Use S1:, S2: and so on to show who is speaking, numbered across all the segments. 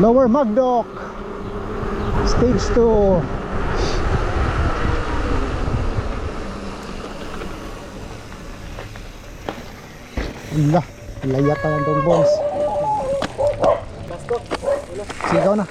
S1: Lower Magdok Stage 2. Wala, layat pa lang itong bones. Sigaw na.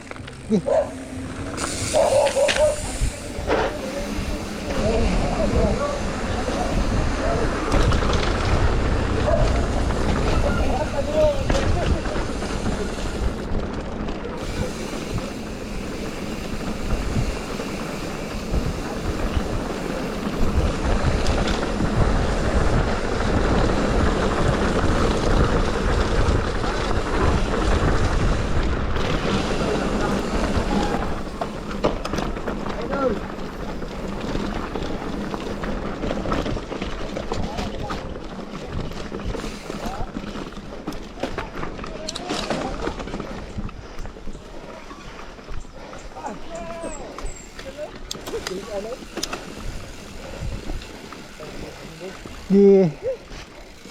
S1: Sige.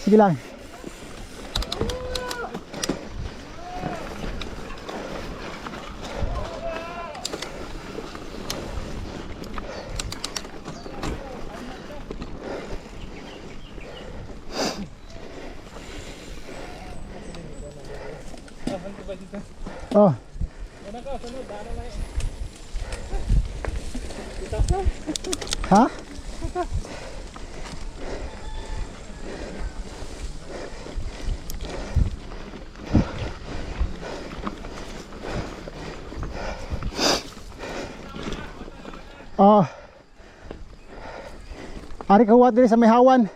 S1: Sige lang. Oh. Ha? Oh. Ari kawat diri sa may hawan.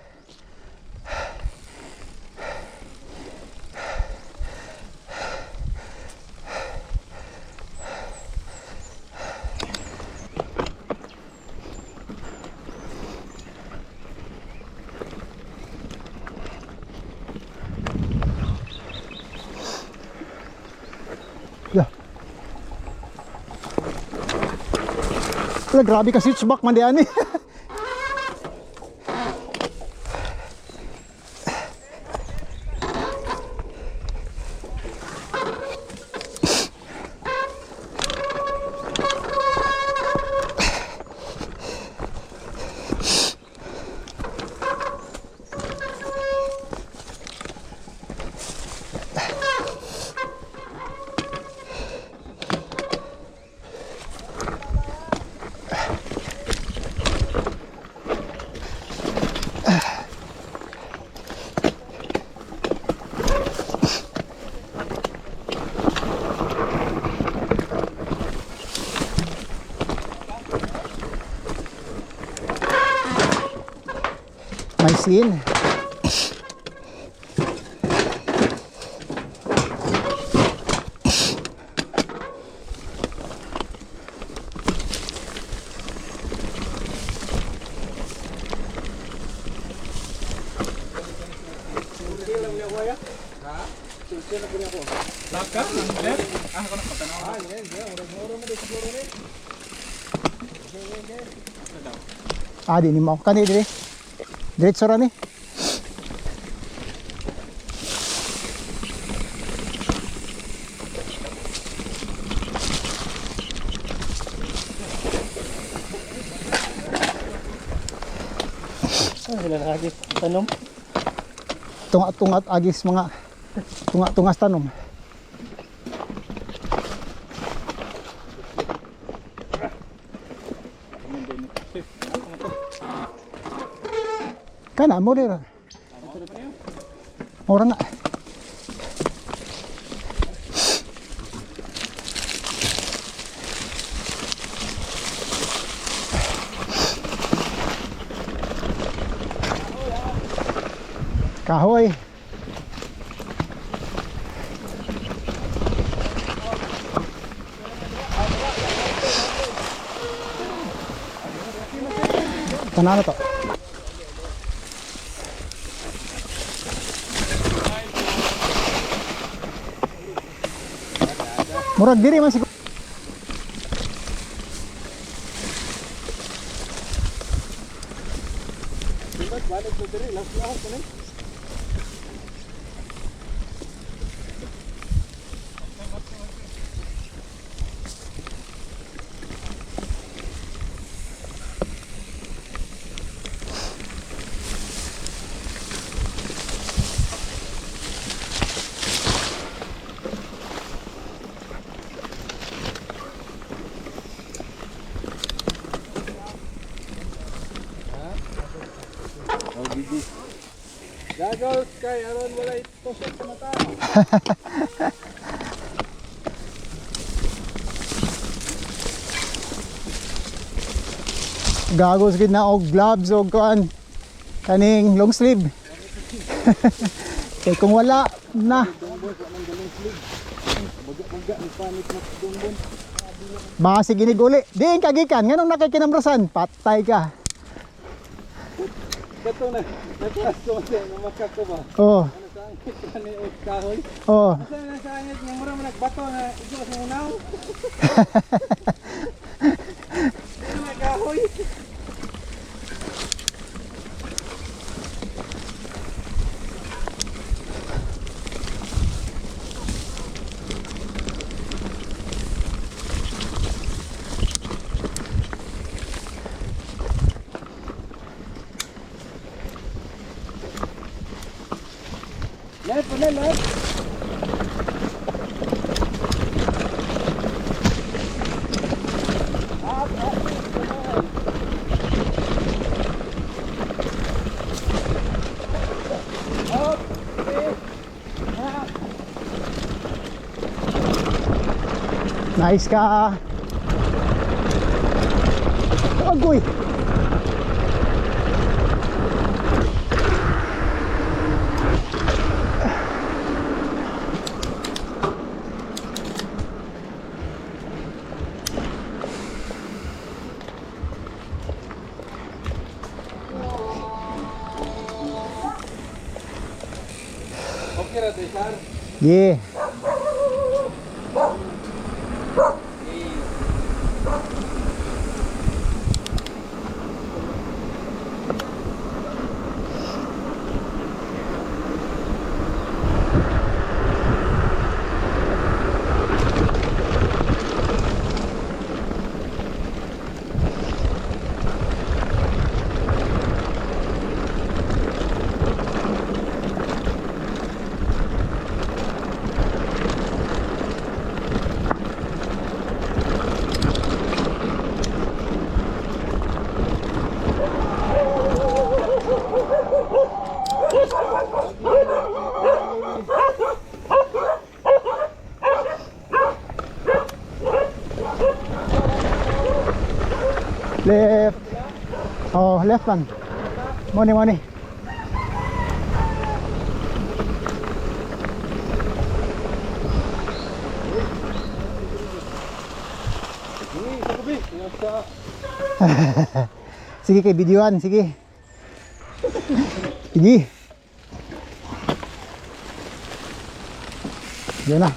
S1: Wala, grabe ka switchback man diyan eh. May sin. Di ni mo kani dire. Diretso ra ni.
S2: Sila agis tanom.
S1: Tungat-tungat agis mga tungas tanom. Kana mo dira. Ora na. Kahoy. Tanana to. Murag diri man siguro.
S2: Gagawin kay aron wala itusok sa mata.
S1: Gagos gid na og gloves og kuan kaning long sleeve. Kay kung wala na baka sige ni guli. Diin kagikan nganong nakikinamrasan patay ka.
S2: Kato na, nagkasto siya, namakak ko ba?
S1: Oh.
S2: Ano sa angit, kani o kahoy?
S1: Oh.
S2: Asa na sa angit, yung mura mo nagbato na ito sa unaw? Ano na kahoy? Left, left.
S1: Nice ka. Agoy.
S2: Okay ra tayo, sir.
S1: Yeah. Left. Oh, left man. Money, money. Sige kay videoan, sige. Sige. Yan na.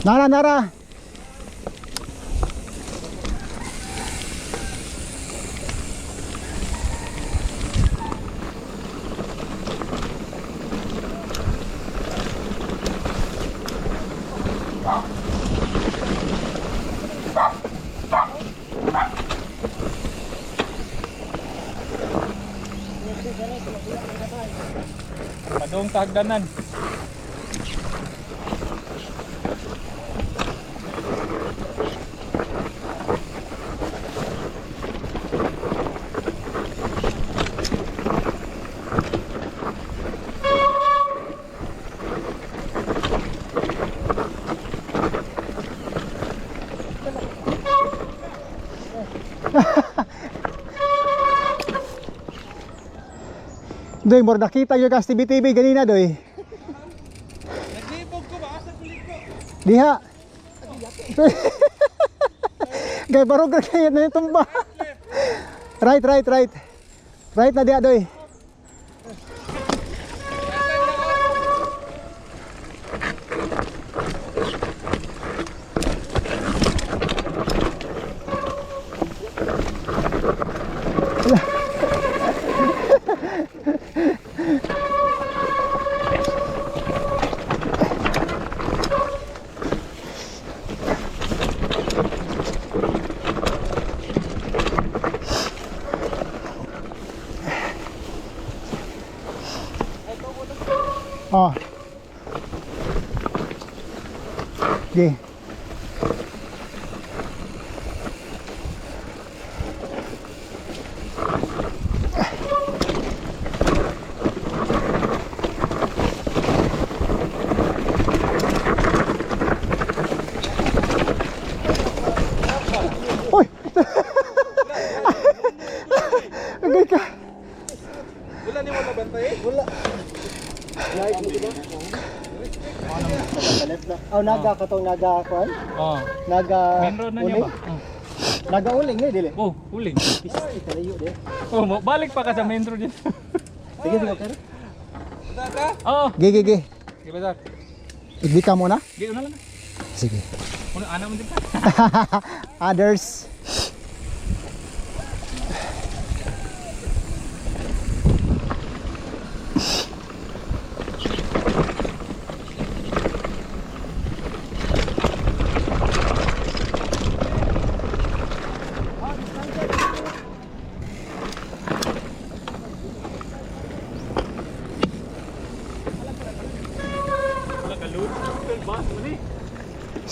S1: Nara, nara.
S3: Padong tagdanan.
S1: Doy, more nakita yung kas TV ganina doy.
S2: Naglibog ko ba? Asa kulit ko?
S1: Diha. Gay barog ra kaya na yung tumba. Right. Right na diha doy. Oh. Okay. Uy! Agay ka!
S2: Wala ni mo nabantay? Wala.
S1: Oh, naga katong naga kuan?
S3: Oh.
S1: Naga
S3: Main road na niya
S1: uling?
S3: ba?
S1: Naga uling ni dili.
S3: Oh, uling.
S1: Kalayo di.
S3: Oh, balik pa ka sa main road yan.
S1: Sige, okay.
S2: Daga?
S3: Oh.
S1: Gigi.
S3: Di ba, Zak?
S1: Igdi ka muna?
S3: Gito na lang.
S1: Sige.
S3: Ano, anak mo din ka?
S1: Others.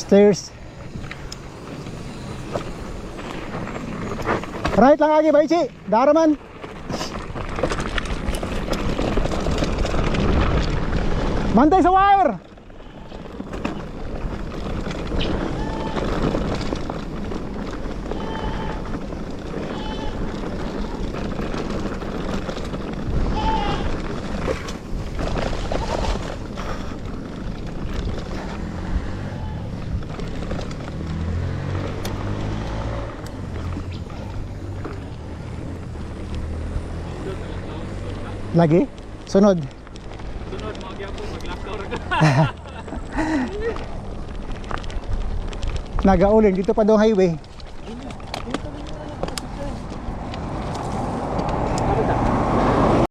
S1: Stairs. Right lang agi Baichi. Daraman. Mantay sa wire. Lagi? Sunod.
S3: Sunod, magyapon, mag-lockdown ka.
S1: Nagauling dito pa daw highway.